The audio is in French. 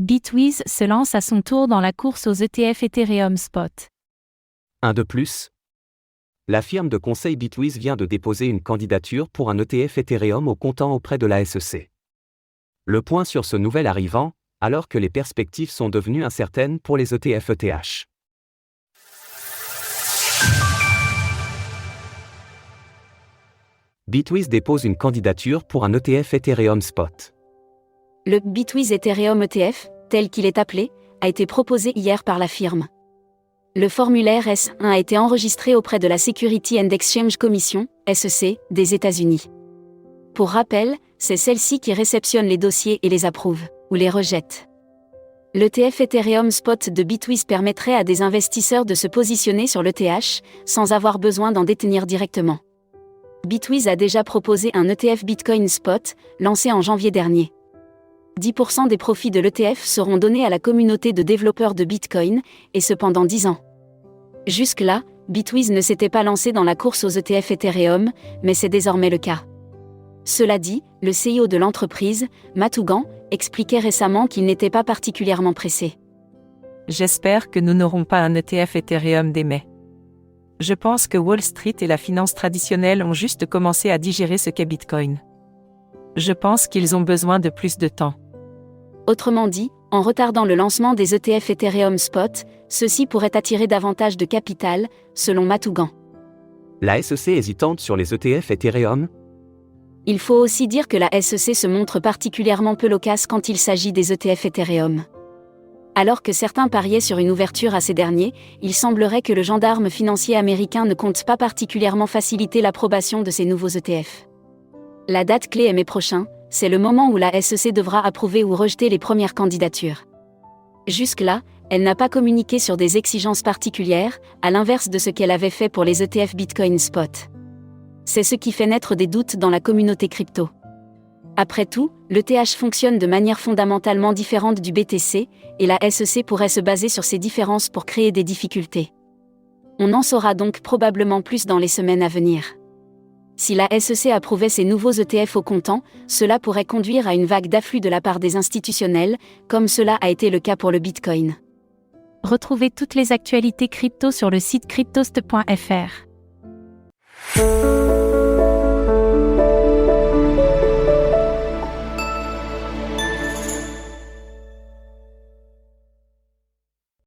Bitwiz se lance à son tour dans la course aux ETF Ethereum Spot. Un de plus. La firme de conseil Bitwiz vient de déposer une candidature pour un ETF Ethereum au comptant auprès de la SEC. Le point sur ce nouvel arrivant, alors que les perspectives sont devenues incertaines pour les ETF ETH. Bitwiz dépose une candidature pour un ETF Ethereum Spot. Le Bitwiz Ethereum ETF, tel qu'il est appelé, a été proposé hier par la firme. Le formulaire S1 a été enregistré auprès de la Security and Exchange Commission, SEC, des États-Unis. Pour rappel, c'est celle-ci qui réceptionne les dossiers et les approuve, ou les rejette. L'ETF Ethereum Spot de Bitwiz permettrait à des investisseurs de se positionner sur l'ETH, sans avoir besoin d'en détenir directement. Bitwiz a déjà proposé un ETF Bitcoin Spot, lancé en janvier dernier. 10% des profits de l'ETF seront donnés à la communauté de développeurs de Bitcoin, et ce pendant 10 ans. Jusque-là, Bitwiz ne s'était pas lancé dans la course aux ETF Ethereum, mais c'est désormais le cas. Cela dit, le CEO de l'entreprise, Matt Hougan, expliquait récemment qu'il n'était pas particulièrement pressé. J'espère que nous n'aurons pas un ETF Ethereum dès mai. Je pense que Wall Street et la finance traditionnelle ont juste commencé à digérer ce qu'est Bitcoin. Je pense qu'ils ont besoin de plus de temps. Autrement dit, en retardant le lancement des ETF Ethereum Spot, ceux-ci pourraient attirer davantage de capital, selon Matt Hougan. La SEC hésitante sur les ETF Ethereum? Il faut aussi dire que la SEC se montre particulièrement peu loquace quand il s'agit des ETF Ethereum. Alors que certains pariaient sur une ouverture à ces derniers, il semblerait que le gendarme financier américain ne compte pas particulièrement faciliter l'approbation de ces nouveaux ETF. La date clé est mai prochain, c'est le moment où la SEC devra approuver ou rejeter les premières candidatures. Jusque-là, elle n'a pas communiqué sur des exigences particulières, à l'inverse de ce qu'elle avait fait pour les ETF Bitcoin Spot. C'est ce qui fait naître des doutes dans la communauté crypto. Après tout, l'ETH fonctionne de manière fondamentalement différente du BTC, et la SEC pourrait se baser sur ces différences pour créer des difficultés. On en saura donc probablement plus dans les semaines à venir. Si la SEC approuvait ces nouveaux ETF au comptant, cela pourrait conduire à une vague d'afflux de la part des institutionnels, comme cela a été le cas pour le Bitcoin. Retrouvez toutes les actualités crypto sur le site cryptost.fr.